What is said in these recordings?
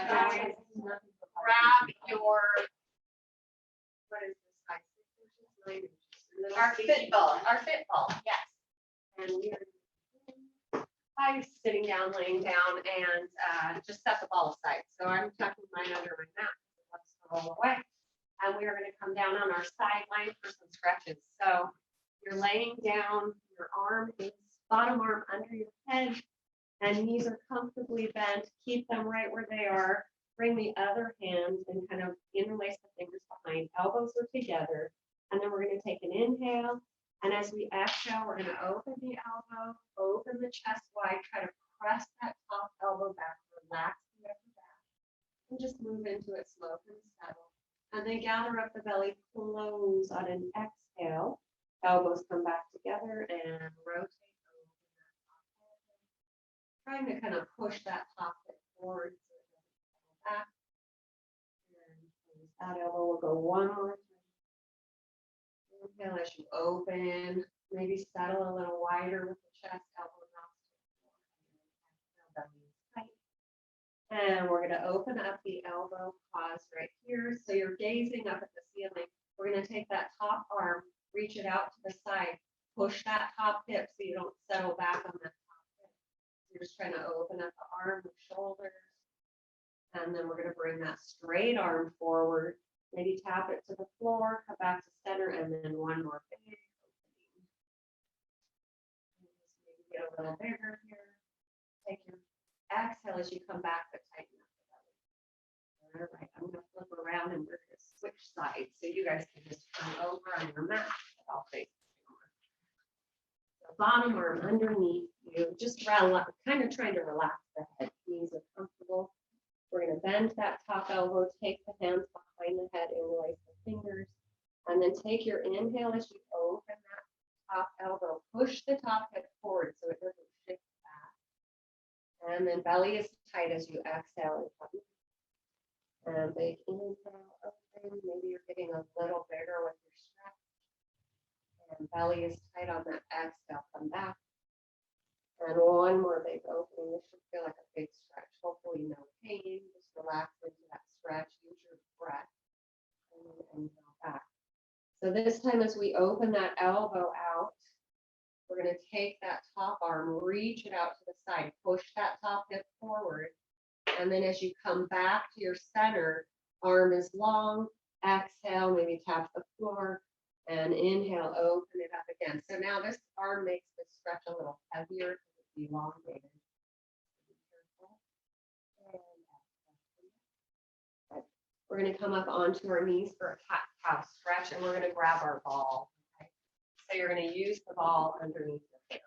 Otherwise, grab your, what is this, 6 inches, 9 inches? Our Fitball, yes. And we are sitting down, laying down, and just set the ball aside. So I'm tucking mine under my mat. Let's roll away. And we are going to come down on our sideline for some stretches. So you're laying down, your bottom arm under your head, and knees are comfortably bent. Keep them right where they are. Bring the other hand and kind of interlace the fingers behind. Elbows are together. And then we're going to take an inhale. And as we exhale, we're going to open the elbow, open the chest wide, try to press that top elbow back, relax the upper back, and just move into it slow and settle. And then gather up the belly, close on an exhale. Elbows come back together and rotate over that top elbow. Trying to kind of push that top hip forward so it doesn't settle back. And that elbow will go one more time. Inhale as you open, maybe settle a little wider with the chest, elbow drops to the floor. And we're going to open up the elbow, pause right here. So you're gazing up at the ceiling. We're going to take that top arm, reach it out to the side, push that top hip so you don't settle back on that top hip. You're just trying to open up the arm, the shoulders. And then we're going to bring that straight arm forward. Maybe tap it to the floor, come back to center, and then one more big opening. Just maybe get a little bigger here. Take your exhale as you come back, but tighten up the belly. All right, I'm going to flip around and we're going to switch sides so you guys can just turn over on your mat. I'll face the bottom arm underneath you, just kind of trying to relax the head. Knees are comfortable. We're going to bend that top elbow, take the hands behind the head, interlace the fingers, and then take your inhale as you open that top elbow. Push the top hip forward so it doesn't shift back. And then belly is tight as you exhale and come. And big inhale, open. Maybe you're getting a little bigger with your stretch. And belly is tight on that exhale, come back. And one more big opening. This should feel like a big stretch. Hopefully no pain. Just relax into that stretch. Use your breath. And inhale back. So this time as we open that elbow out, we're going to take that top arm, reach it out to the side, push that top hip forward. And then as you come back to your center, arm is long. Exhale, maybe tap the floor. And inhale, open it up again. So now this arm makes the stretch a little heavier because it's elongated. Be careful. And we're going to come up onto our knees for a cat-cow stretch, and we're going to grab our ball. Okay? So you're going to use the ball underneath your hair.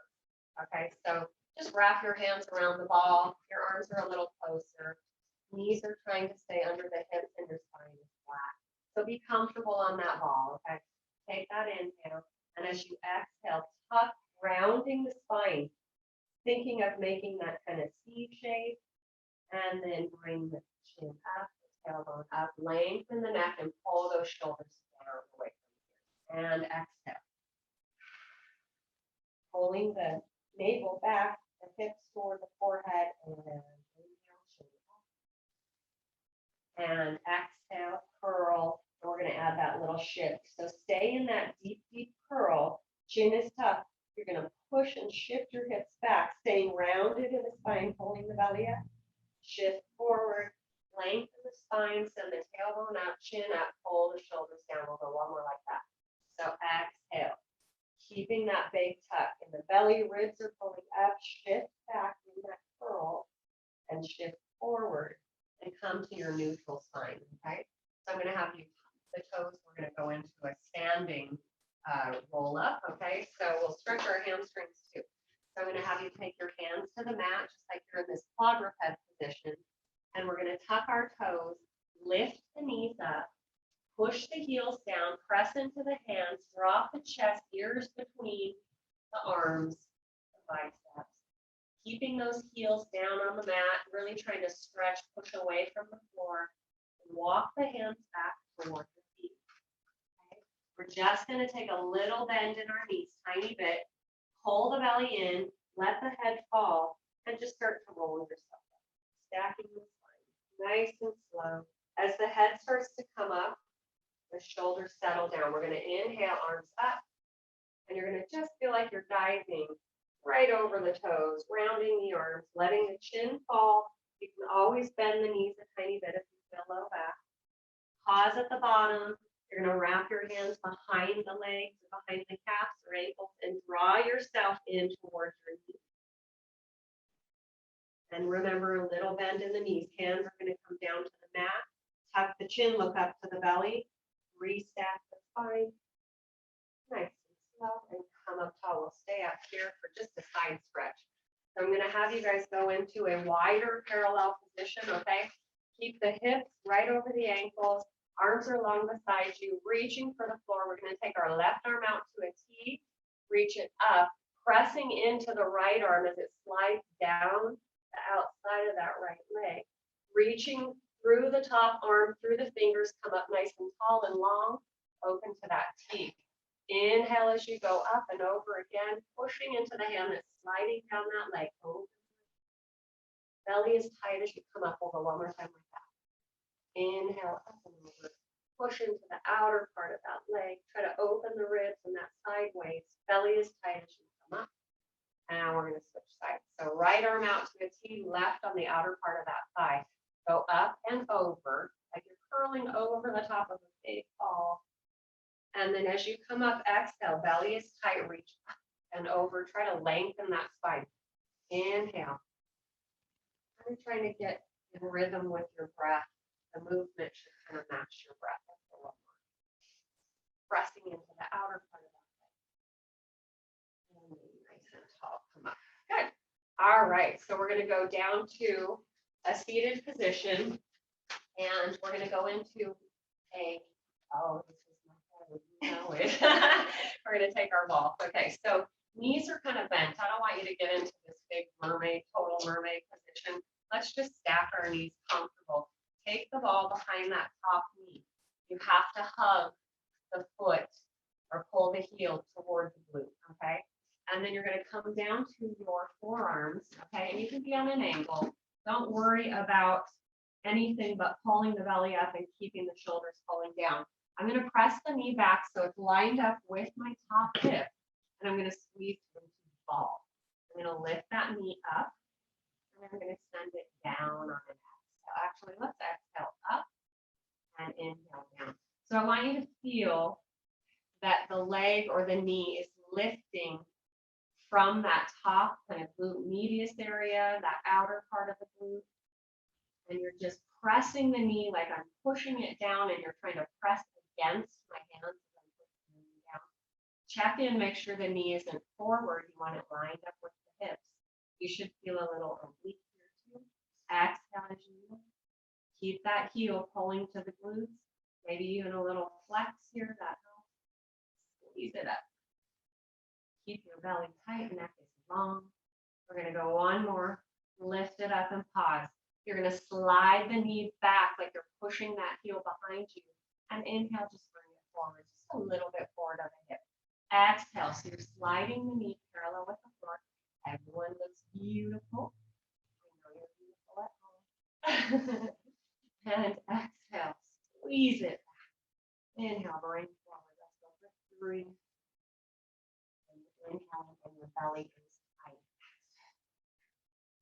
Okay, so just wrap your hands around the ball. Your arms are a little closer. Knees are trying to stay under the hips, and your spine is flat. So be comfortable on that ball. Okay. Take that inhale, and as you exhale, tuck, rounding the spine, thinking of making that kind of C shape, and then bring the chin up, the tailbone up, lengthen the neck, and pull those shoulders down away from here. And exhale. Pulling the navel back, the hips toward the forehead, and inhale, chin up. And exhale, curl. We're going to add that little shift. So stay in that deep, deep curl. Chin is tucked. You're going to push and shift your hips back, staying rounded in the spine, pulling the belly up. Shift forward, lengthen the spine, send the tailbone out, chin up, pull the shoulders down. We'll go one more like that. So exhale, keeping that big tuck in the belly, ribs are pulling up, shift back in that curl, and shift forward, and come to your neutral spine, okay? So I'm going to have you the toes, we're going to go into a standing roll up, okay? So we'll stretch our hamstrings too. So I'm going to have you take your hands to the mat, just like you're in this quadruped position. And we're going to tuck our toes, lift the knees up, push the heels down, press into the hands, drop the chest, ears between the arms, the biceps. Keeping those heels down on the mat, really trying to stretch, push away from the floor. Walk the hands back towards the feet. Okay? We're just going to take a little bend in our knees, tiny bit. Pull the belly in, let the head fall, and just start to roll yourself up. Stacking the spine. Nice and slow. As the head starts to come up, the shoulders settle down. We're going to inhale, arms up, and you're going to just feel like you're diving right over the toes, rounding the arms, letting the chin fall. You can always bend the knees a tiny bit if you feel low back. Pause at the bottom. You're going to wrap your hands behind the legs, behind the calves or ankles, and draw yourself in towards your knees. And remember, a little bend in the knees. Hands are going to come down to the mat. Tuck the chin, look up to the belly. Restack the spine. Nice and slow. And come up tall. We'll stay up here for just a side stretch. So I'm going to have you guys go into a wider parallel position, okay? Keep the hips right over the ankles. Arms are along beside you, reaching for the floor. We're going to take our left arm out to a T, reach it up, pressing into the right arm as it slides down the outside of that right leg. Reaching through the top arm, through the fingers, come up nice and tall and long, open to that T. Inhale as you go up and over again, pushing into the hand that's sliding down that leg. Open. Belly is tight as you come up over one more time like that. Inhale up and over. Push into the outer part of that leg. Try to open the ribs and that sideways. Belly is tight as you come up. And now we're going to switch sides. So right arm out to a T, left on the outer part of that thigh. Go up and over, like you're curling over the top of a big ball. And then as you come up, exhale, belly is tight, reach up and over. Try to lengthen that spine. Inhale. I'm trying to get in rhythm with your breath. The movement should kind of match your breath. Pressing into the outer part of that leg. And nice and tall, come up. Good. All right, so we're going to go down to a seated position. And we're going to go into a, oh, this is my head, you know it. We're going to take our ball. Okay, so knees are kind of bent. I don't want you to get into this big mermaid, total mermaid position. Let's just stack our knees comfortable. Take the ball behind that top knee. You have to hug the foot or pull the heel toward the glute, okay? And then you're going to come down to your forearms, okay? And you can be on an angle. Don't worry about anything but pulling the belly up and keeping the shoulders pulling down. I'm going to press the knee back so it's lined up with my top hip, and I'm going to squeeze into the ball. I'm going to lift that knee up, and I'm going to send it down on an exhale. Actually, let's exhale up and inhale down. So I want you to feel that the leg or the knee is lifting from that top kind of glute medius area, that outer part of the glute. And you're just pressing the knee like I'm pushing it down, and you're trying to press against my hands as I'm pushing the knee down. Check in, make sure the knee isn't forward. You want it lined up with the hips. You should feel a little oblique here too. Exhale as you move. Keep that heel pulling to the glutes. Maybe even a little flex here. That helps. Squeeze it up. Keep your belly tight, neck is long. We're going to go one more. Lift it up and pause. You're going to slide the knee back like you're pushing that heel behind you. And inhale, just bring it forward, just a little bit forward of the hip. Exhale, so you're sliding the knee parallel with the floor. Everyone looks beautiful. I know you're beautiful at home. And exhale, squeeze it back. Inhale, bring forward. Let's go for 3. And inhale, and your belly is tight.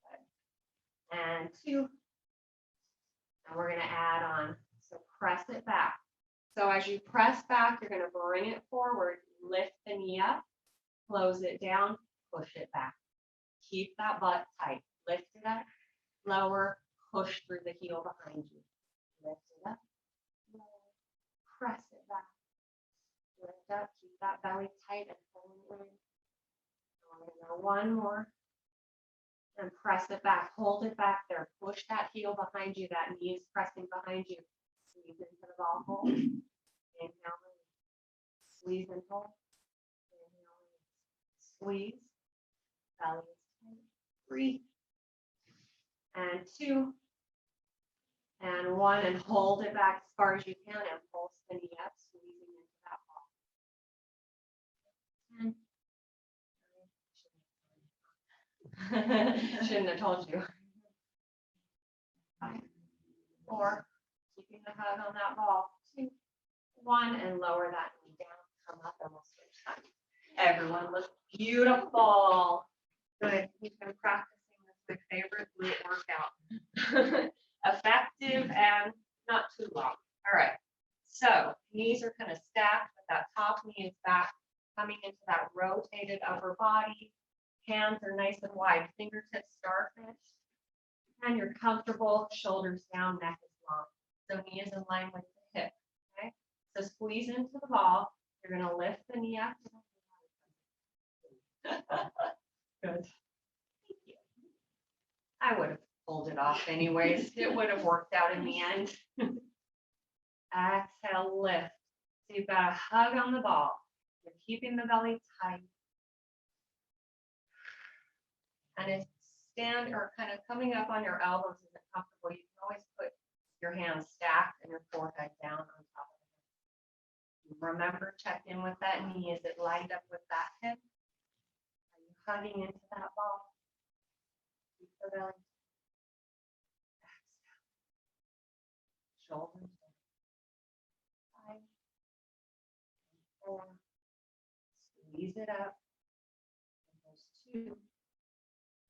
Good. And 2. And we're going to add on. So press it back. So as you press back, you're going to bring it forward, lift the knee up, close it down, push it back. Keep that butt tight. Lift it up, lower, push through the heel behind you. Lift it up, lower, press it back. Lift up, keep that belly tight and pulling in. We're going to go one more. And press it back. Hold it back there. Push that heel behind you. That knee is pressing behind you. Squeeze into the ball hole. Inhale, release. Squeeze and hold. Inhale, release. Squeeze. Belly is tight. 3. And 2. And 1. And hold it back as far as you can. And pulse the knee up, squeezing into that ball. 10. Shouldn't have told you. 5, 4, keeping the hug on that ball. 2, 1, and lower that knee down. Come up and we'll switch sides. Everyone looks beautiful. Good. We've been practicing this, my favorite glute workout. Effective and not too long. All right. So knees are kind of stacked, but that top knee is back, coming into that rotated upper body. Hands are nice and wide, fingertips starfish, and you're comfortable, shoulders down, neck is long. So knee is in line with the hip, okay? So squeeze into the ball. You're gonna lift the knee up. Good. Thank you. I would have pulled it off anyways. It would have worked out in the end. Exhale, lift. So you've got a hug on the ball. You're keeping the belly tight. And if stand or kind of coming up on your elbows isn't comfortable, you can always put your hands stacked and your forehead down on top of it. Remember, check in with that knee. Is it lined up with that hip? Are you hugging into that ball? Keep the belly. Exhale. Shoulders down. 5, 4. Squeeze it up. And there's 2.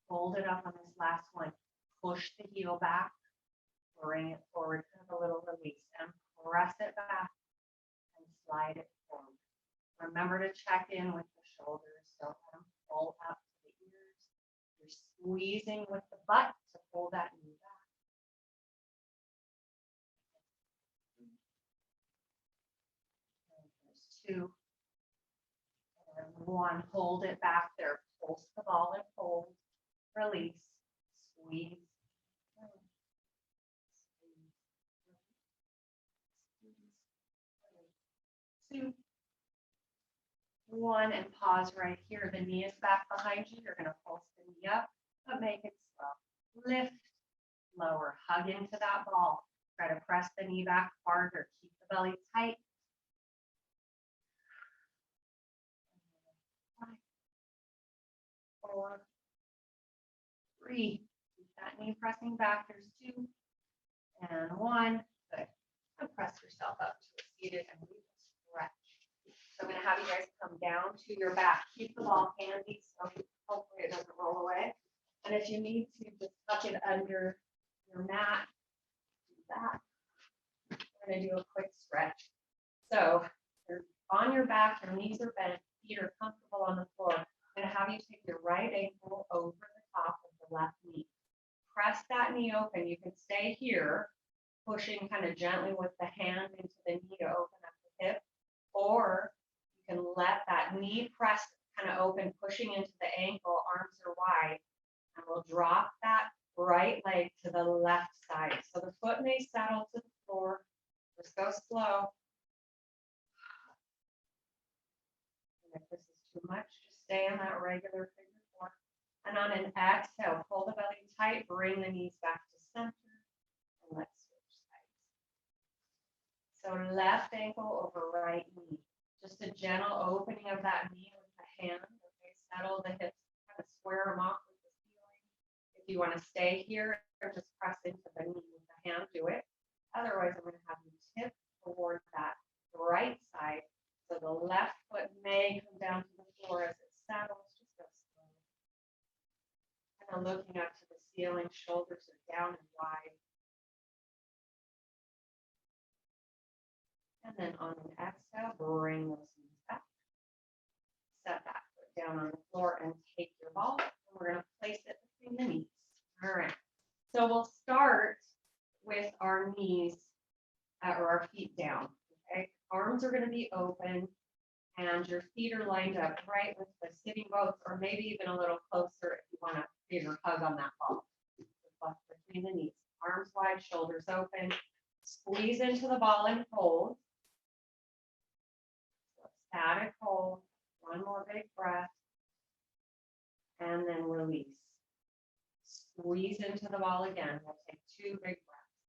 Hold it up on this last one. Push the heel back. Bring it forward. Kind of a little release. And press it back. And slide it forward. Remember to check in with the shoulders. Don't let them pull up to the ears. You're squeezing with the butt to pull that knee back. And there's 2. And 1. Hold it back there. Pulse the ball and hold. Release. Squeeze. Squeeze. 2, 1, and pause right here. The knee is back behind you. You're going to pulse the knee up, but make it slow. Lift, lower, hug into that ball. Try to press the knee back farther. Keep the belly tight. 5, 4, 3. Keep that knee pressing back. There's 2 and 1. Good. And press yourself up to a seated and we will stretch. So I'm going to have you guys come down to your back. Keep the ball handy so hopefully it doesn't roll away. And if you need to, just tuck it under your mat. Do that. We're going to do a quick stretch. So you're on your back, your knees are bent, feet are comfortable on the floor. I'm going to have you take your right ankle over the top of the left knee. Press that knee open. You can stay here, pushing kind of gently with the hand into the knee to open up the hip, or you can let that knee press kind of open, pushing into the ankle, arms are wide, and we'll drop that right leg to the left side. So the foot may settle to the floor. Just go slow. And if this is too much, just stay on that regular figure 4. And on an exhale, pull the belly tight, bring the knees back to center, and let's switch sides. So left ankle over right knee. Just a gentle opening of that knee with the hand. Okay, settle the hips, kind of square them off with the ceiling. If you want to stay here or just press into the knee with the hand, do it. Otherwise, I'm going to have you tip towards that right side. So the left foot may come down to the floor as it settles. Just go slow. Kind of looking up to the ceiling, shoulders are down and wide. And then on an exhale, bring those knees back. Set that foot down on the floor and take your ball. And we're going to place it between the knees. All right. So we'll start with our knees or our feet down. Okay. Arms are going to be open and your feet are lined up right with the sitting bones, or maybe even a little closer if you want a bigger hug on that ball. Between the knees. Arms wide, shoulders open. Squeeze into the ball and hold. Static hold, 1 more big breath, and then release. Squeeze into the ball again. We'll take 2 big breaths.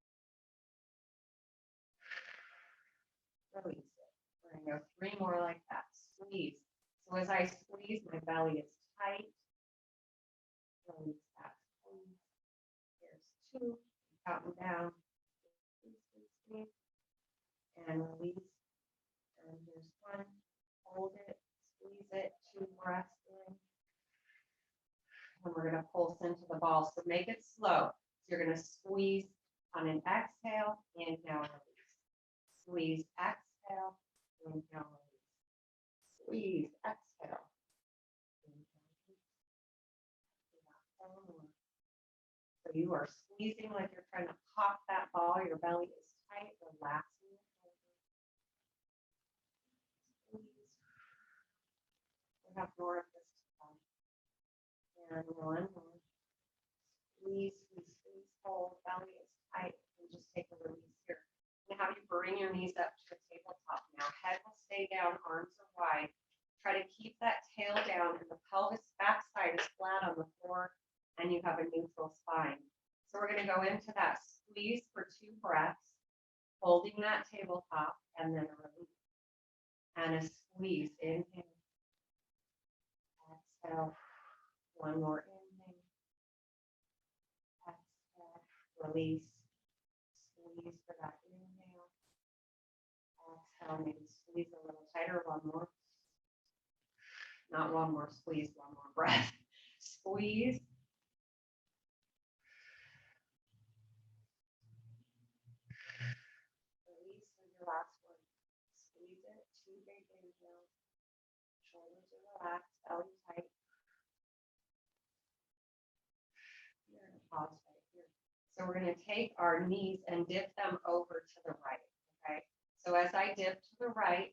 Release it. We're going to go 3 more like that. Squeeze. So as I squeeze, my belly is tight. Release that. Squeeze. Here's 2. Counting down. knee and release. And here's one, hold it, squeeze it, 2 breaths in. And we're going to pulse into the ball. So make it slow. So you're going to squeeze on an exhale, inhale, release. Squeeze, exhale, inhale, release. Squeeze, exhale. So you are squeezing like you're trying to pop that ball. Your belly is tight, relaxing your shoulders. Squeeze. We have more of this to come. And one more. Squeeze, squeeze, squeeze, hold. Belly is tight. And just take a release here. And have you bring your knees up to the tabletop now. Head will stay down, arms are wide. Try to keep that tail down and the pelvis backside is flat on the floor. And you have a neutral spine. So we're going to go into that squeeze for 2 breaths, holding that tabletop, and then a release. And a squeeze, inhale, exhale, one more inhale, exhale, release, squeeze for that inhale, exhale, maybe squeeze a little tighter, one more, not one more squeeze, one more breath, squeeze. Last one. Squeeze it, 2 big inhales. Shoulders are relaxed, belly tight. You're going to pause right here. So we're going to take our knees and dip them over to the right. Okay. So as I dip to the right,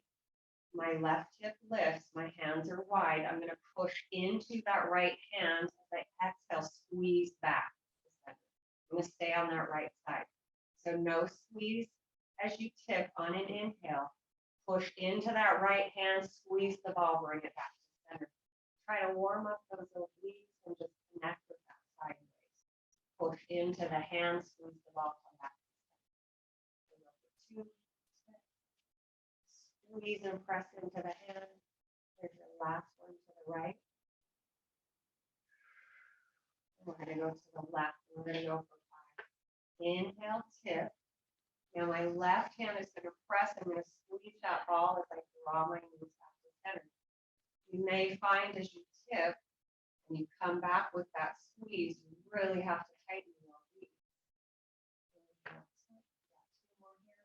my left hip lifts, my hands are wide. I'm going to push into that right hand as I exhale, squeeze back. I'm going to stay on that right side. So no squeeze. As you tip on an inhale, push into that right hand, squeeze the ball, bring it back to center. Try to warm up those obliques and just connect with that sideways. Push into the hand, squeeze the ball, come back to center. 2, squeeze and press into the hand. There's your last one to the right. And we're going to go to the left. We're going to go for 5. Inhale, tip. Now my left hand is going to press. I'm going to squeeze that ball as I draw my knees back to center. You may find as you tip and you come back with that squeeze, you really have to tighten your knees. 2 more here.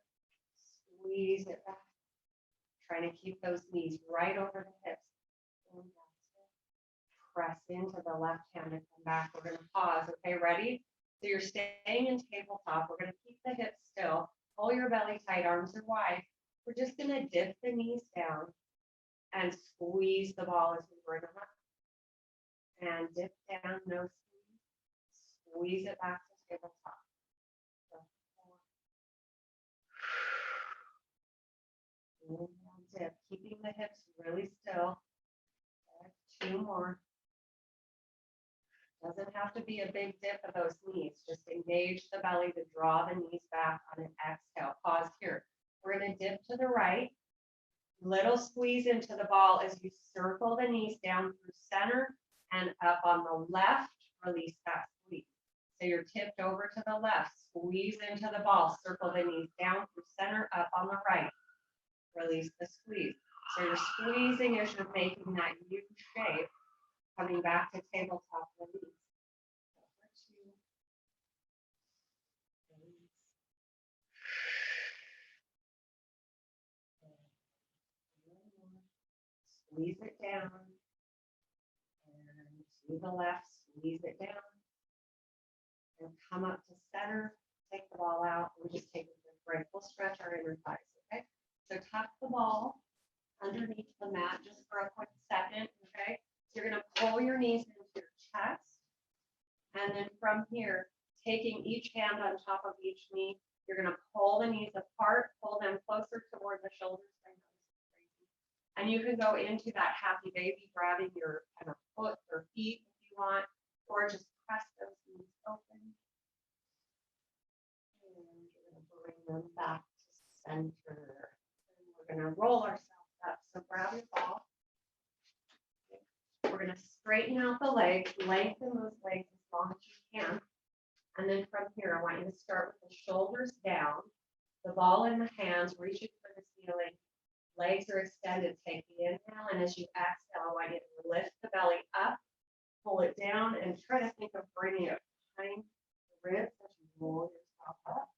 Squeeze it back. Trying to keep those knees right over the hips. Press into the left hand and come back. We're going to pause. Okay, ready? So you're staying in tabletop. We're going to keep the hips still. Pull your belly tight, arms are wide. We're just going to dip the knees down and squeeze the ball as we bring them up. And dip down, no squeeze. Squeeze it back to tabletop. So 4. Inhale, dip, keeping the hips really still. 2 more. Doesn't have to be a big dip of those knees. Just engage the belly to draw the knees back on an exhale. Pause here. We're going to dip to the right. Little squeeze into the ball as you circle the knees down through center and up on the left. Release that squeeze. So you're tipped over to the left. Squeeze into the ball. Circle the knees down through center, up on the right. Release the squeeze. So you're squeezing as you're making that U shape. Coming back to tabletop release. Squeeze it down. And to the left, squeeze it down. And come up to center. Take the ball out. We just take a break. We'll stretch our inner thighs, okay? So tuck the ball underneath the mat just for a quick second, okay? So you're going to pull your knees into your chest. And then from here, taking each hand on top of each knee, you're going to pull the knees apart, pull them closer toward the shoulders. And you can go into that happy baby, grabbing your kind of foot or feet if you want, or just press those knees open. And you're going to bring them back to center. And we're going to roll ourselves up. So grab your ball. We're going to straighten out the legs, lengthen those legs as long as you can. And then from here, I want you to start with the shoulders down, the ball in the hands, reaching for the ceiling. Legs are extended. Take the inhale, and as you exhale, I want you to lift the belly up, pull it down, and try to think of bringing it behind the ribs as you roll yourself up.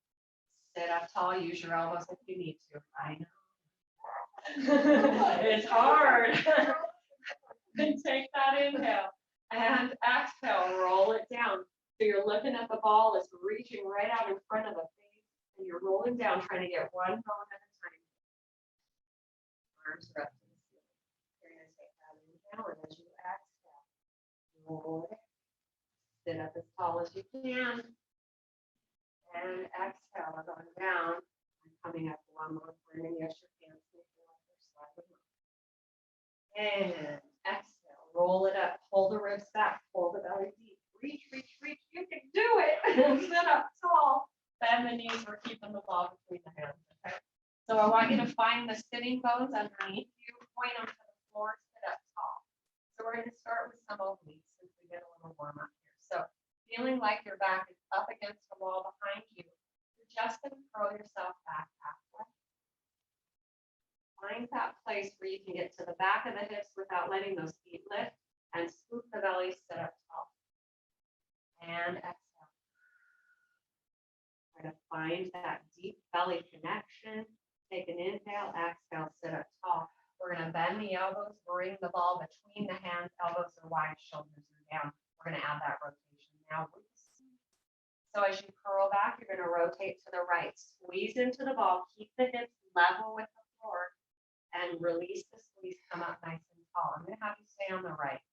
Sit up tall. Use your elbows if you need to. I know. It's hard. Then take that inhale and exhale. Roll it down. So you're looking at the ball. It's reaching right out in front of the face, and you're rolling down, trying to get one bone at a time. Arms are up to the ceiling. You're going to take that inhale, and as you exhale, roll it. Sit up as tall as you can. And exhale, we're going down. I'm coming up one more time, and yes, your hands may feel like they're sliding up. And exhale, roll it up, pull the ribs back, pull the belly deep. Reach, reach, reach. You can do it. Sit up tall. Bend the knees. We're keeping the ball between the hands. Okay. So I want you to find the sitting bones underneath you, point them to the floor, sit up tall. So we're going to start with some obliques since we get a little warm up here. So feeling like your back is up against the wall behind you, you're just going to curl yourself back halfway. Find that place where you can get to the back of the hips without letting those feet lift, and scoop the belly, sit up tall. And exhale. Try to find that deep belly connection. Take an inhale, exhale, sit up tall. We're going to bend the elbows, bring the ball between the hands, elbows are wide, shoulders are down. We're going to add that rotation. Now, so as you curl back, you're going to rotate to the right. Squeeze into the ball, keep the hips level with the floor, and release the squeeze, come up nice and tall. I'm going to have you stay on the right.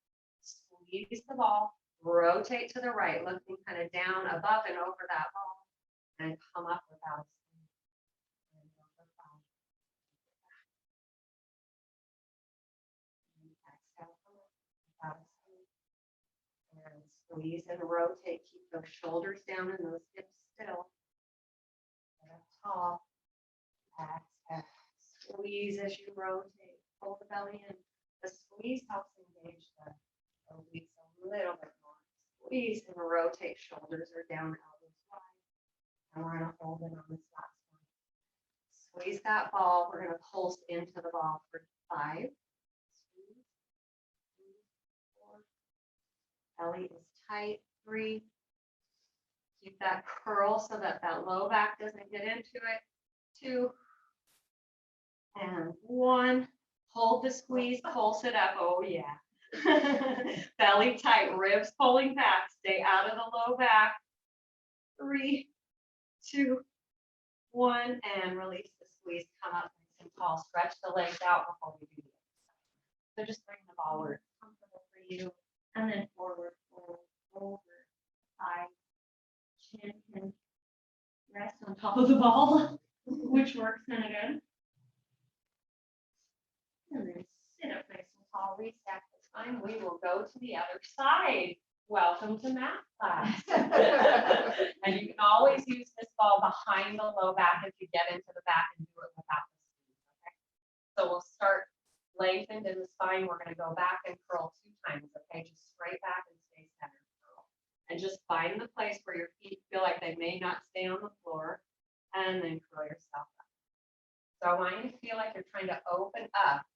Squeeze the ball, rotate to the right, looking kind of down, above and over that ball, and come up without a squeeze. And over five. And exhale, come up without a squeeze. And squeeze and rotate. Keep those shoulders down and those hips still. Get up tall. Exhale. Squeeze as you rotate. Pull the belly in. The squeeze helps engage the obliques a little bit more. Squeeze and rotate. Shoulders are down, elbows wide. And we're going to hold it on this last one. Squeeze that ball. We're going to pulse into the ball for 5. Squeeze, 4. Belly is tight. 3. Keep that curl so that that low back doesn't get into it. 2. And 1. Hold the squeeze, pulse it up. Oh, yeah. Belly tight, ribs pulling back. Stay out of the low back. 3, 2, 1. And release the squeeze. Come up nice and tall. Stretch the legs out before we do the other side. So just bring the ball where it's comfortable for you. And then forward, forward, over. 5. Chin can rest on top of the ball, which works kind of good. And then sit up nice and tall, reset the spine. We will go to the other side. Welcome to math class. And you can always use this ball behind the low back if you get into the back and do it without the squeeze. Okay. So we'll start lengthened in the spine. We're going to go back and curl 2 times. Okay, just straight back and stay centered. And just find the place where your feet feel like they may not stay on the floor, and then curl yourself up. So I want you to feel like you're trying to open up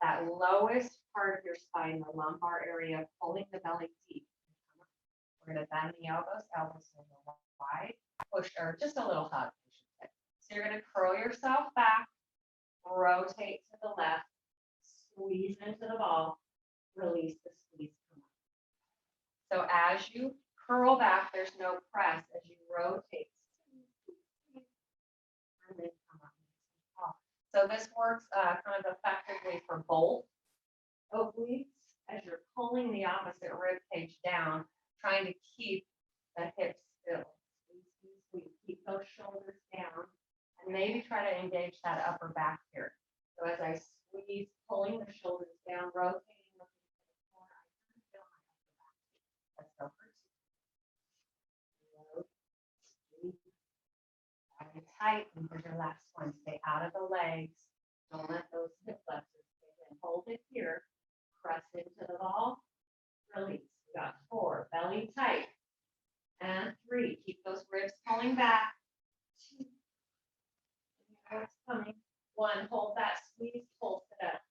that lowest part of your spine, the lumbar area, pulling the belly deep. We're going to bend the elbows, elbows a little wide, push, or just a little hug, I should say. So you're going to curl yourself back, rotate to the left, squeeze into the ball, release the squeeze. So as you curl back, there's no press as you rotate. And then come up. So this works kind of effectively for both obliques as you're pulling the opposite rib cage down, trying to keep the hips still. Keep those shoulders down, and maybe try to engage that upper back here. So as I squeeze, pulling the shoulders down, rotating, looking to the corner, I kind of feel my upper back. Let's go for 2. Very tight, and here's your last one. Stay out of the legs. Don't let those hip flexors stay in. Hold it here. Press into the ball. Release. We got 4. Belly tight. And 3. Keep those ribs pulling back. 2. 1, hold that squeeze, pulse it up.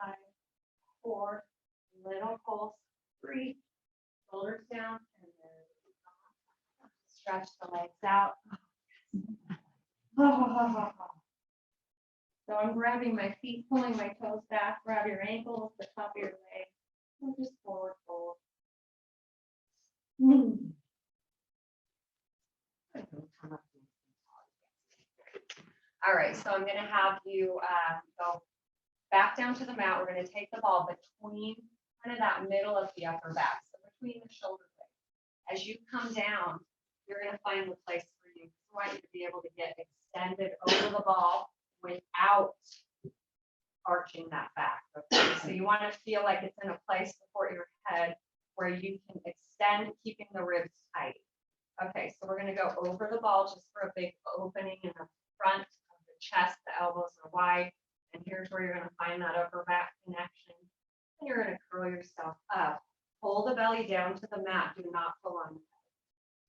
5, 4, little pulse, 3, shoulders down, and then stretch the legs out. So I'm grabbing my feet, pulling my toes back, grab your ankles, the top of your leg, and just forward fold. All right, so I'm gonna have you go back down to the mat. We're gonna take the ball between kind of that middle of the upper back, so between the shoulder blades. As you come down, you're gonna find the place for you. I want you to be able to get extended over the ball without arching that back. Okay? So you want to feel like it's in a place support your head where you can extend, keeping the ribs tight. Okay, so we're going to go over the ball just for a big opening in the front of the chest. The elbows are wide, and here's where you're going to find that upper back connection. And you're going to curl yourself up. Pull the belly down to the mat. Do not pull on the belly.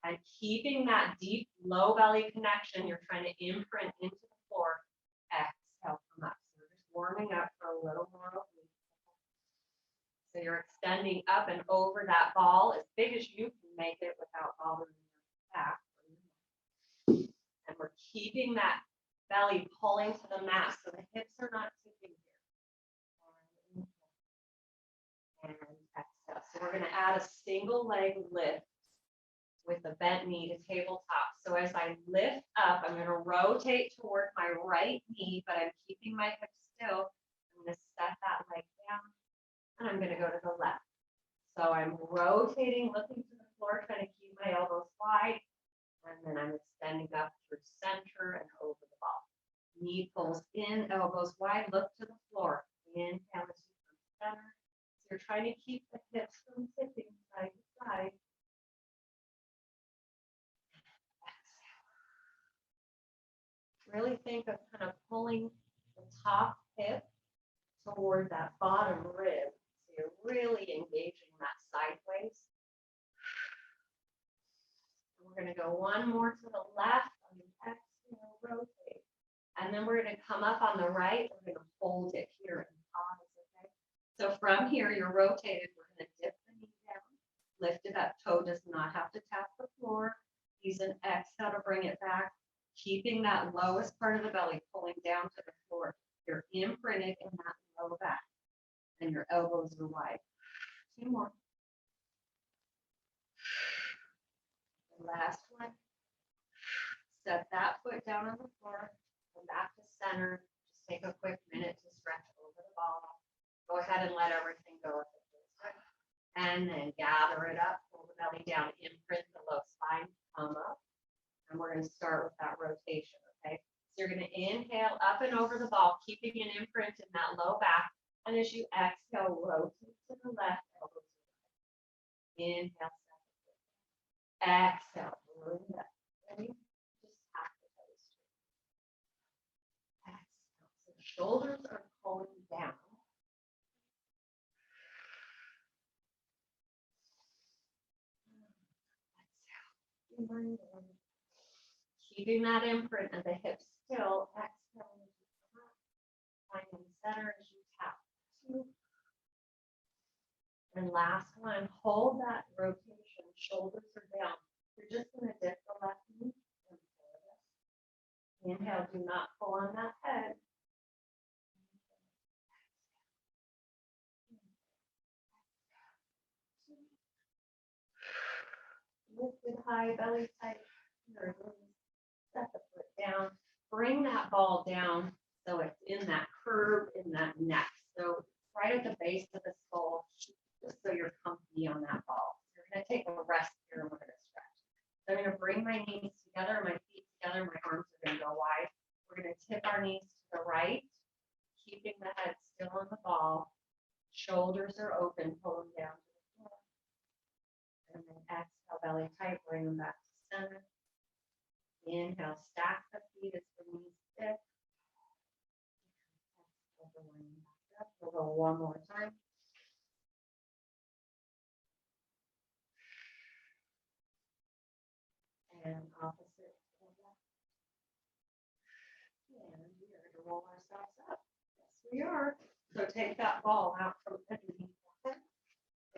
And keeping that deep low belly connection, you're trying to imprint into the floor. Exhale, come up. So we're just warming up for a little more oblique. So you're extending up and over that ball as big as you can make it without bothering your back. And we're keeping that belly pulling to the mat so the hips are not tipping here. And exhale. So we're going to add a single leg lift with a bent knee to tabletop. So as I lift up, I'm going to rotate toward my right knee, but I'm keeping my hips still. I'm going to set that leg down, and I'm going to go to the left. So I'm rotating, looking to the floor, trying to keep my elbows wide, and then I'm extending up through center and over the ball. Knee pulls in, elbows wide, look to the floor. Inhale as you come center. So you're trying to keep the hips from tipping side to side. Really think of kind of pulling the top hip toward that bottom rib. So you're really engaging that sideways. And we're going to go one more to the left on the exhale, rotate. And then we're going to come up on the right. We're going to hold it here and pause, okay? So from here, you're rotated. We're going to dip the knee down, lift it up. Toe does not have to tap the floor. Use an exhale to bring it back. Keeping that lowest part of the belly pulling down to the floor. You're imprinted in that low back, and your elbows are wide. 2 more. The last one. Set that foot down on the floor. Come back to center. Just take a quick minute to stretch over the ball. Go ahead and let everything go. And then gather it up. Pull the belly down. Imprint the low spine. Come up. And we're going to start with that rotation, okay? So you're going to inhale up and over the ball, keeping an imprint in that low back. And as you exhale, rotate to the left, elbows to the right. Inhale, exhale, bring that. Ready? Just tap the toes straight. Exhale. So the shoulders are pulling down. Exhale. Keeping that imprint of the hips still. Exhale as you come up. Finding center as you tap 2. And last one, hold that rotation. Shoulders are down. You're just going to dip the left knee and pull it up. Inhale, do not pull on that head. Lifted high, belly tight. Set the foot down, bring that ball down so it's in that curve in that neck. So right at the base of the skull, just so you're comfy on that ball. You're going to take a rest here and we're going to stretch. So I'm going to bring my knees together, my feet together, my arms are going to go wide. We're going to tip our knees to the right, keeping the head still on the ball. Shoulders are open, pull them down to the floor. And then exhale, belly tight, bring them back to center. Inhale, stack the feet as the knees stick. We'll go one more time. And opposite. And you roll ourselves up. Yes, we are. So take that ball out from underneath.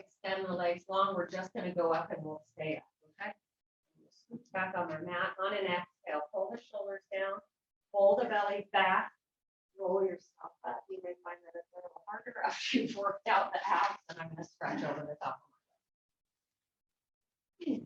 Extend the legs long. We're just going to go up and we'll stay up. Okay. Scoot back on our mat. On an exhale, pull the shoulders down. Pull the belly back. Roll yourself up. You may find that it's a little harder after you've worked out the abs. And I'm going to stretch over the top of my leg.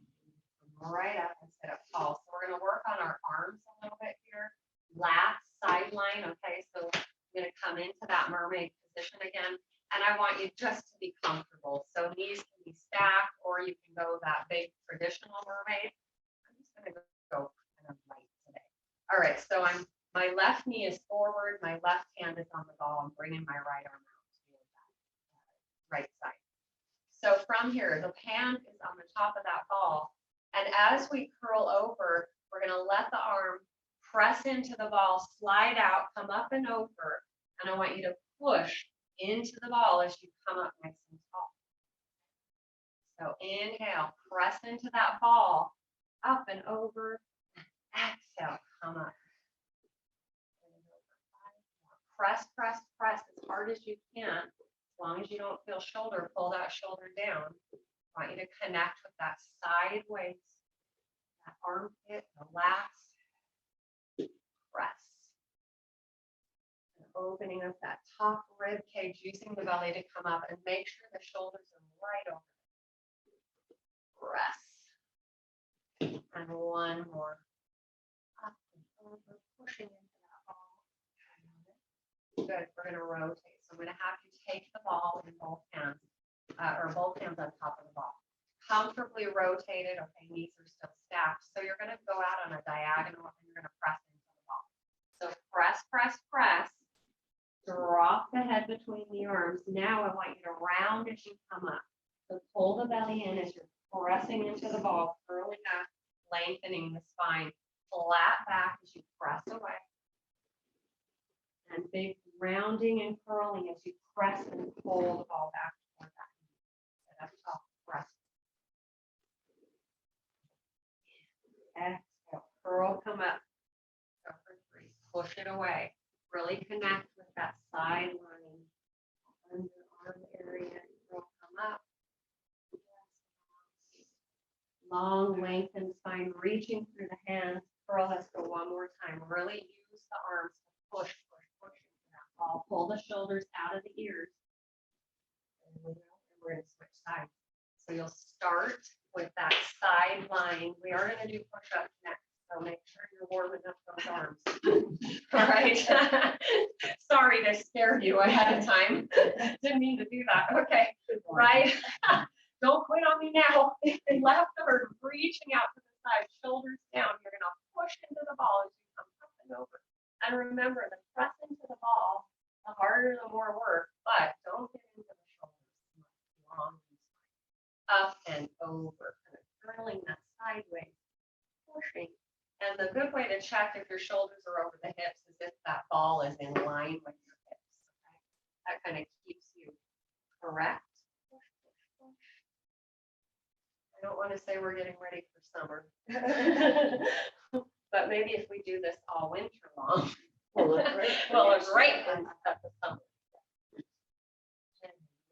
Right up and sit up tall. So we're going to work on our arms a little bit here. Lats, sideline. Okay, so I'm going to come into that mermaid position again. And I want you just to be comfortable. So knees can be stacked, or you can go that big traditional mermaid. I'm just going to go kind of light today. All right, so my left knee is forward. My left hand is on the ball. I'm bringing my right arm out to that right side. So from here, the hand is on the top of that ball. And as we curl over, we're going to let the arm press into the ball, slide out, come up and over. And I want you to push into the ball as you come up nice and tall. So inhale, press into that ball, up and over. Exhale, come up. Press, press, press as hard as you can. As long as you don't feel shoulder, pull that shoulder down. I want you to connect with that side waist, that armpit, relax, press. And opening up that top rib cage, using the belly to come up and make sure the shoulders are right over. Press. And one more. Up and over, pushing into that ball. Good, we're going to rotate. So I'm going to have you take the ball in both hands. Or both hands on top of the ball. Comfortably rotated. Okay, knees are still stacked. So you're going to go out on a diagonal and you're going to press into the ball. So press, press, press. Drop the head between the arms. Now I want you to round as you come up. So pull the belly in as you're pressing into the ball, curling up, lengthening the spine. Flat back as you press away. And big rounding and curling as you press and pull the ball back toward that. Up top, press. Exhale, curl, come up. Go for 3. Push it away. Really connect with that side line, underarm area. Curl, come up. Long, lengthened spine, reaching through the hands. Curl, let's go one more time. Really use the arms to push, push, push into that ball. Pull the shoulders out of the ears. And we're going to switch sides. So you'll start with that side line. We are going to do push-ups next. So make sure you're warming up those arms. All right. Sorry to scare you ahead of time. Didn't mean to do that. Okay. Right. Don't quit on me now. Left arm reaching out to the side, shoulders down. You're going to push into the ball as you come up and over. And remember, the press into the ball, the harder, the more work. But don't get into the shoulders long. Up and over, kind of curling that sideways, pushing. And the good way to check if your shoulders are over the hips is if that ball is in line with your hips. Okay? That kind of keeps you correct. Push, push, push. I don't want to say we're getting ready for summer, but maybe if we do this all winter long, we'll look great in the summer.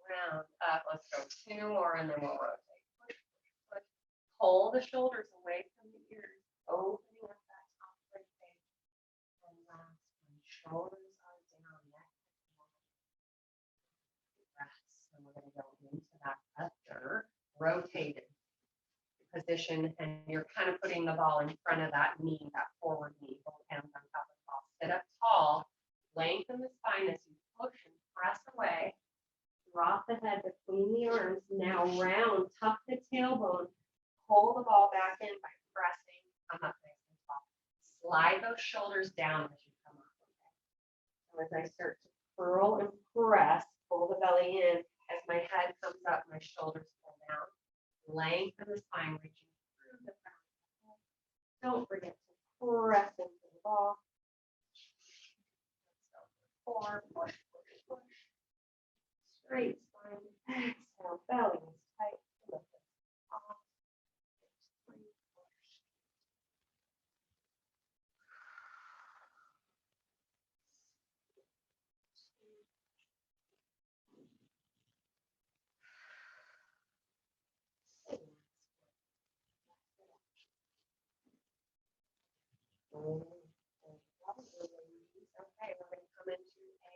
Round up. Let's go 2 more and then we'll rotate. Push, push, push. Pull the shoulders away from the ears, opening up that top rib cage. And last one, shoulders are down, neck down. Breaths. And we're going to go into that other rotated position. And you're kind of putting the ball in front of that knee, that forward knee, both hands on top of the ball. Sit up tall, lengthen the spine as you push and press away. Drop the head between the arms. Now round, tuck the tailbone. Pull the ball back in by pressing. Come up nice and tall. Slide those shoulders down as you come up. Okay. So as I start to curl and press, pull the belly in. As my head comes up, my shoulders pull down. Lengthen the spine, reaching through the crown. Don't forget to press into the ball. So 4, push, push, push. Straight spine, exhale, belly is tight, lift it off, 3, push.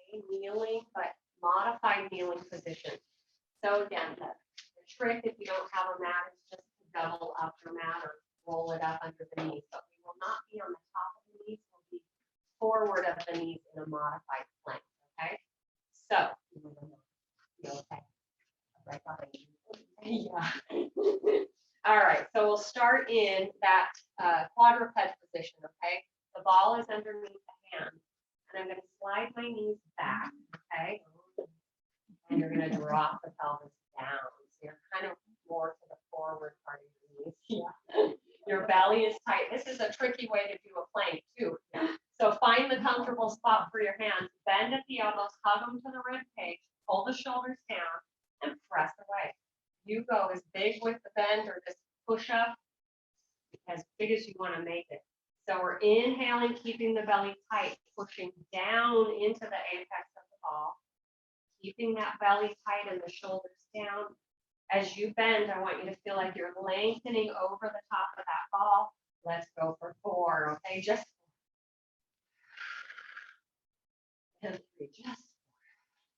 okay? Kneeling, but modified kneeling position. So again, the trick, if you don't have a mat, is just to double up your mat or roll it up under the knees. But we will not be on the top of the knees, we'll be forward of the knees in a modified plank, okay? So, you okay? Right behind you. Yeah. All right, so we'll start in that quadruped position, okay? The ball is underneath the hand, and I'm gonna slide my knees back, okay? And you're gonna drop the pelvis down. So you're kind of more to the forward part of your knees. Yeah. Your belly is tight. This is a tricky way to do a plank too. So find the comfortable spot for your hands. Bend at the elbows, hug them to the rib cage, pull the shoulders down, and press away. You go as big with the bend or this push up, as big as you want to make it. So we're inhaling, keeping the belly tight, pushing down into the apex of the ball, keeping that belly tight and the shoulders down. As you bend, I want you to feel like you're lengthening over the top of that ball. Let's go for 4, okay? Just 4. And 3, just 4.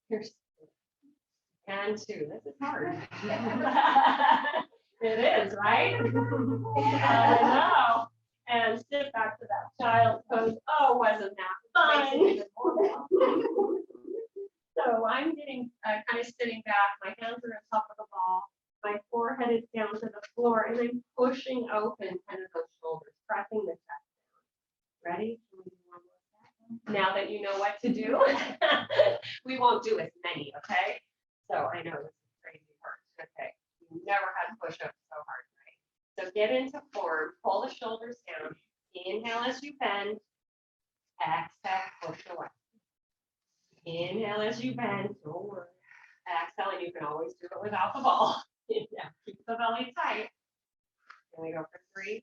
Here's 4. And 2. This is hard. It is, right? I know. And sit back to that child's pose. Oh, wasn't that fun? So I'm getting kind of sitting back. My hands are on top of the ball. My forehead is down to the floor, and I'm pushing open kind of those shoulders, pressing the chest down. Ready? Can we do one more second? Now that you know what to do, we won't do as many, okay? So I know this is crazy hard. Okay, you never had push-ups so hard, right? So get into form, pull the shoulders down, inhale as you bend, exhale, push away. Inhale as you bend, forward. Exhale, and you can always do it without the ball. Yeah, keep the belly tight. Here we go for 3.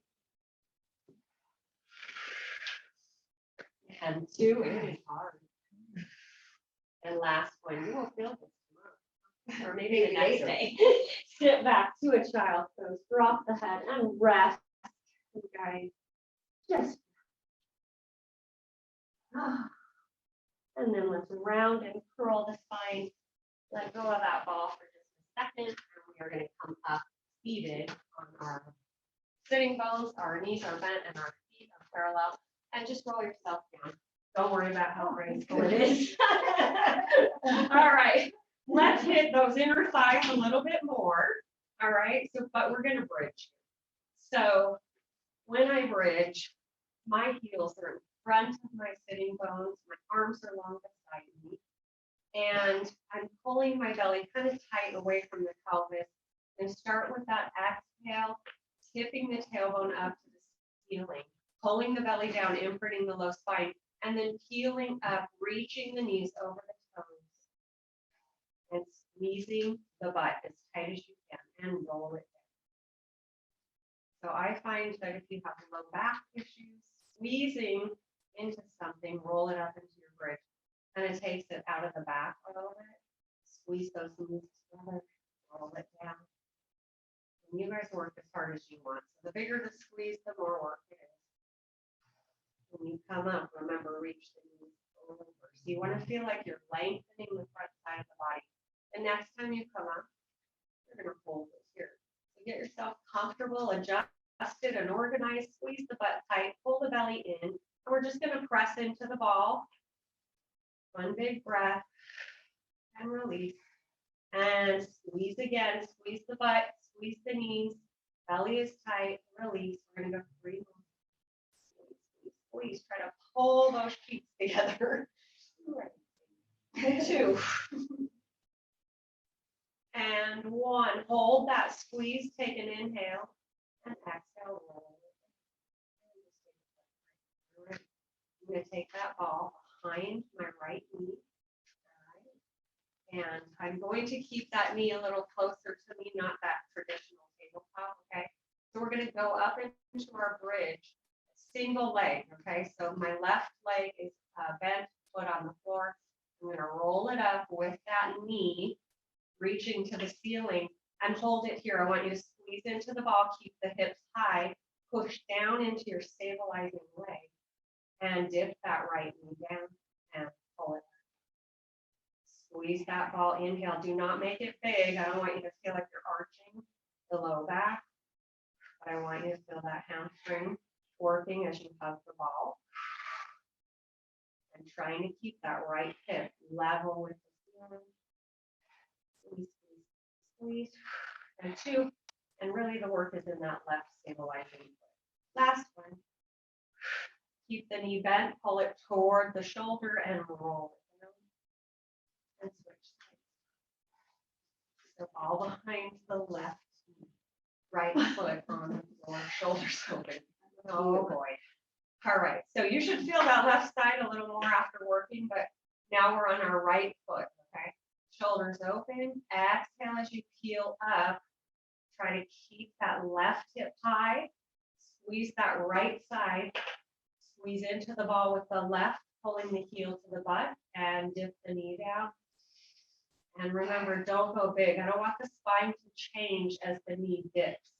And 2, it is hard. And last one, you will feel this tomorrow. Or maybe the next day. Sit back to a child's pose, drop the head and rest. You guys, just. And then let's round and curl the spine. Let go of that ball for just a second. And we are going to come up seated on our sitting bones. Our knees are bent and our feet are parallel. And just roll yourself down. Don't worry about how graceful it is. All right. Let's hit those inner thighs a little bit more. All right. So, but we're going to bridge. So when I bridge, my heels are in front of my sitting bones. My arms are long beside me. And I'm pulling my belly kind of tight away from the pelvis. And start with that exhale, tipping the tailbone up to the ceiling, pulling the belly down, imprinting the low spine, and then peeling up, reaching the knees over the toes, and squeezing the butt as tight as you can, and roll it down. So I find that if you have low back issues, squeezing into something, roll it up into your bridge, and it takes it out of the back a little bit. Squeeze those knees together, roll it down. And you guys work as hard as you want. So the bigger the squeeze, the more work it is. When you come up, remember, reach the knees over. So you want to feel like you're lengthening the front side of the body. And next time you come up, you're going to hold it here. So get yourself comfortable, adjusted, and organized. Squeeze the butt tight, pull the belly in. And we're just going to press into the ball. One big breath and release. And squeeze again. Squeeze the butt, squeeze the knees. Belly is tight. Release. We're going to go 3 more. Squeeze. Try to pull those cheeks together. 2. And 1. Hold that squeeze. Take an inhale. And exhale. Roll. I'm going to take that ball behind my right knee. All right. And I'm going to keep that knee a little closer to me, not that traditional tabletop. Okay. So we're going to go up into our bridge. Single leg, okay? So my left leg is bent, foot on the floor. I'm going to roll it up with that knee, reaching to the ceiling, and hold it here. I want you to squeeze into the ball, keep the hips high, push down into your stabilizing leg, and dip that right knee down and pull it. Squeeze that ball, inhale, do not make it big. I don't want you to feel like you're arching the low back, but I want you to feel that hamstring working as you hug the ball. And trying to keep that right hip level with the ceiling. Squeeze, squeeze, squeeze. And 2, and really the work is in that left stabilizing foot. Last one. Keep the knee bent, pull it toward the shoulder and roll it down. And switch sides. So all behind the left knee. Right foot on the floor, shoulders open. Oh boy. All right, so you should feel that left side a little more after working, but now we're on our right foot, okay? Shoulders open, exhale as you peel up. Try to keep that left hip high. Squeeze that right side. Squeeze into the ball with the left, pulling the heel to the butt, and dip the knee down. And remember, don't go big. I don't want the spine to change as the knee dips.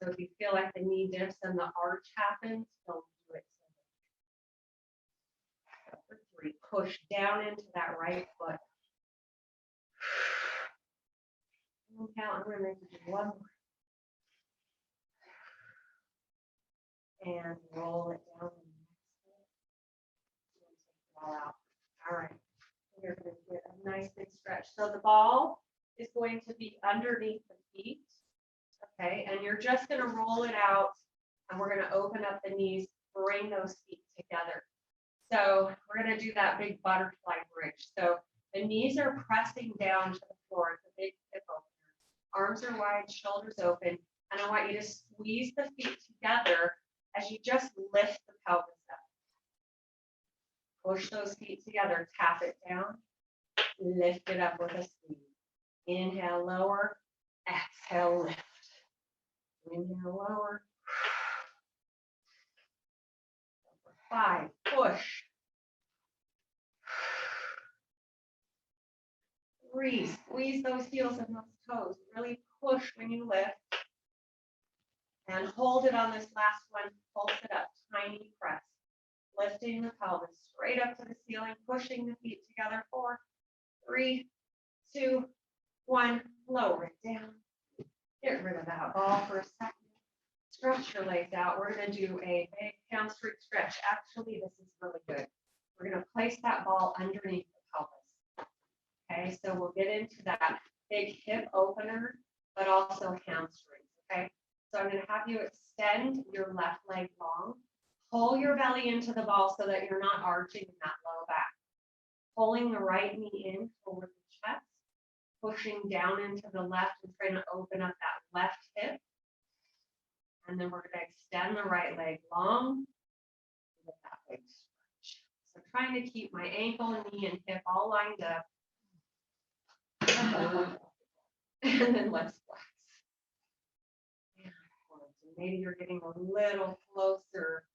So if you feel like the knee dips and the arch happens, don't do it. For 3, push down into that right foot. Inhale, I'm going to do one more. And roll it down. All out. All right. You're going to get a nice big stretch. So the ball is going to be underneath the feet. Okay, and you're just going to roll it out, and we're going to open up the knees, bring those feet together. So we're going to do that big butterfly bridge. So the knees are pressing down to the floor. It's a big hip opener. Arms are wide, shoulders open, and I want you to squeeze the feet together as you just lift the pelvis up. Push those feet together, tap it down, lift it up with a squeeze. Inhale, lower, exhale, lift. Inhale, lower. 5, push. 3, squeeze those heels and those toes. Really push when you lift. And hold it on this last one. Pulse it up, tiny press. Lifting the pelvis straight up to the ceiling, pushing the feet together. 4, 3, 2, 1. Lower it down. Get rid of that ball for a second. Stretch your legs out. We're going to do a big hamstring stretch. Actually, this is really good. We're going to place that ball underneath the pelvis. Okay, so we'll get into that big hip opener, but also hamstrings. Okay, so I'm going to have you extend your left leg long. Pull your belly into the ball so that you're not arching in that low back. Pulling the right knee in toward the chest. Pushing down into the left and trying to open up that left hip. And then we're going to extend the right leg long with that big stretch. So trying to keep my ankle, knee, and hip all lined up. And then let's flex. Maybe you're getting a little closer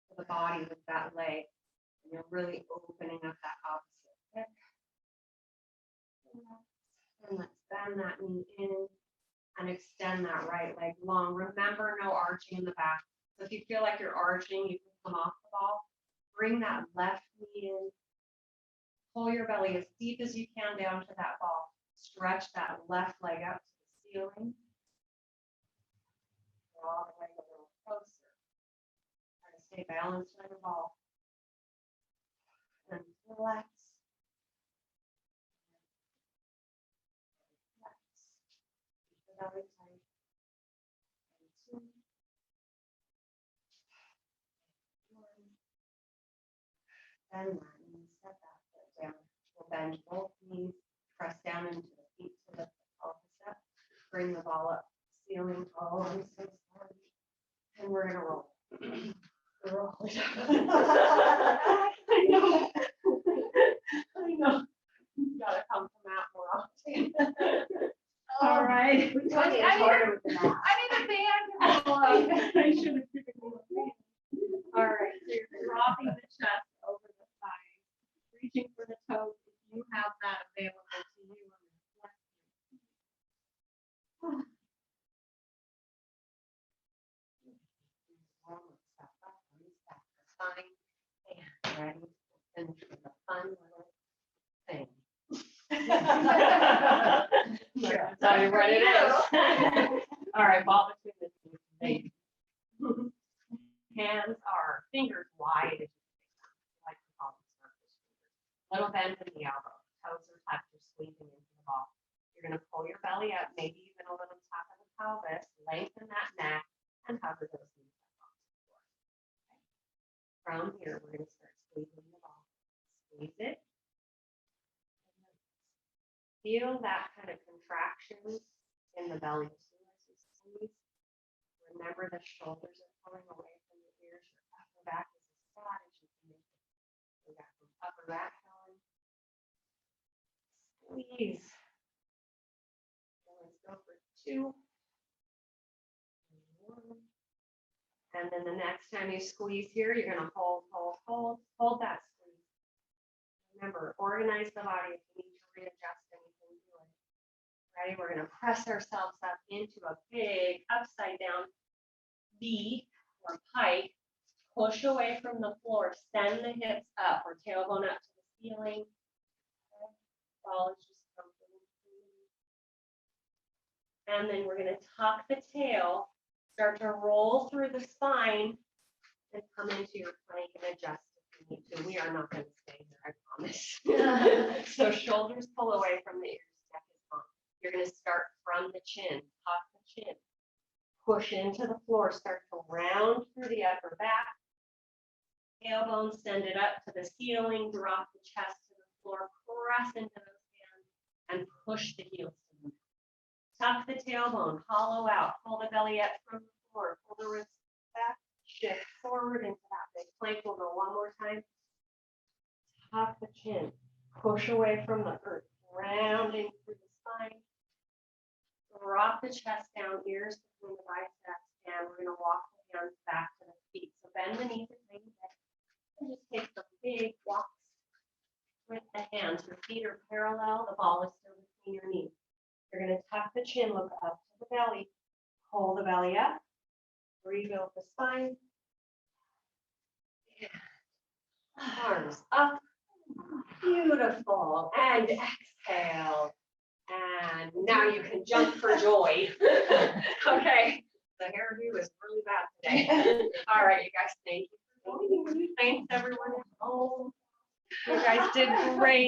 to the body with that leg. And you're really opening up that opposite hip. And let's bend that knee in and extend that right leg long. Remember, no arching in the back. So if you feel like you're arching, you can come off the ball. Bring that left knee in. Pull your belly as deep as you can down to that ball. Stretch that left leg out to the ceiling. Draw the leg a little closer. Try to stay balanced on the ball. And relax. Belly tight. And 2. 1. Bend that knee, set that foot down. We'll bend both knees, press down into the feet to lift the pelvis up. Bring the ball up, ceiling. Oh, I'm so sorry. And we're gonna roll. Roll it up. I know. I know. You gotta come to Matt more often. All right. I need a band. I should have given you a band. All right. So you're dropping the chest over the thighs, reaching for the toes if you have that available to you on the left hand. Fine. And ready to finish with a fun little thing. Sure. Tell you what it is. All right, ball between the knees. Hands are fingers wide. Like to call them surface fingers. Little bend in the elbow. Toes are tucked. You're squeezing into the ball. You're going to pull your belly up, maybe even a little top of the pelvis. Lengthen that neck and hover those knees up off the floor. Okay. From here, we're going to start squeezing the ball. Squeeze it. Feel that kind of contraction in the belly as soon as you squeeze. Remember the shoulders are pulling away from the ears. Your upper back is as flat as you can make it. We got some upper back going. Squeeze. So let's go for 2. 1. And then the next time you squeeze here, you're going to hold that squeeze. Remember, organize the body if you need to readjust anything to it. Ready? We're going to press ourselves up into a big upside down V or pike. Push away from the floor. Send the hips up or tailbone up to the ceiling. Okay. Ball is just comfortable. And then we're going to tuck the tail, start to roll through the spine, and come into your plank and adjust if you need to. We are not going to stay here, I promise. So shoulders pull away from the ears, neck is on. You're going to start from the chin, tuck the chin. Push into the floor, start to round through the upper back. Tailbone, send it up to the ceiling, drop the chest to the floor, press into those hands, and push the heels to the mat. Tuck the tailbone, hollow out, pull the belly up from the floor, pull the wrists back, shift forward into that big plank. We'll go one more time. Tuck the chin, push away from the earth, rounding through the spine. Drop the chest down, ears between the biceps, and we're going to walk the hands back to the feet. So bend the knees a tiny bit, and just take some big walks with the hands. Your feet are parallel, the ball is still between your knees. You're going to tuck the chin, look up to the belly, pull the belly up, rebuild the spine. Arms up, beautiful, and exhale. And now you can jump for joy. Okay, the hairdo is really bad today. All right, you guys, thank you for joining me. Thanks everyone at home. You guys did great.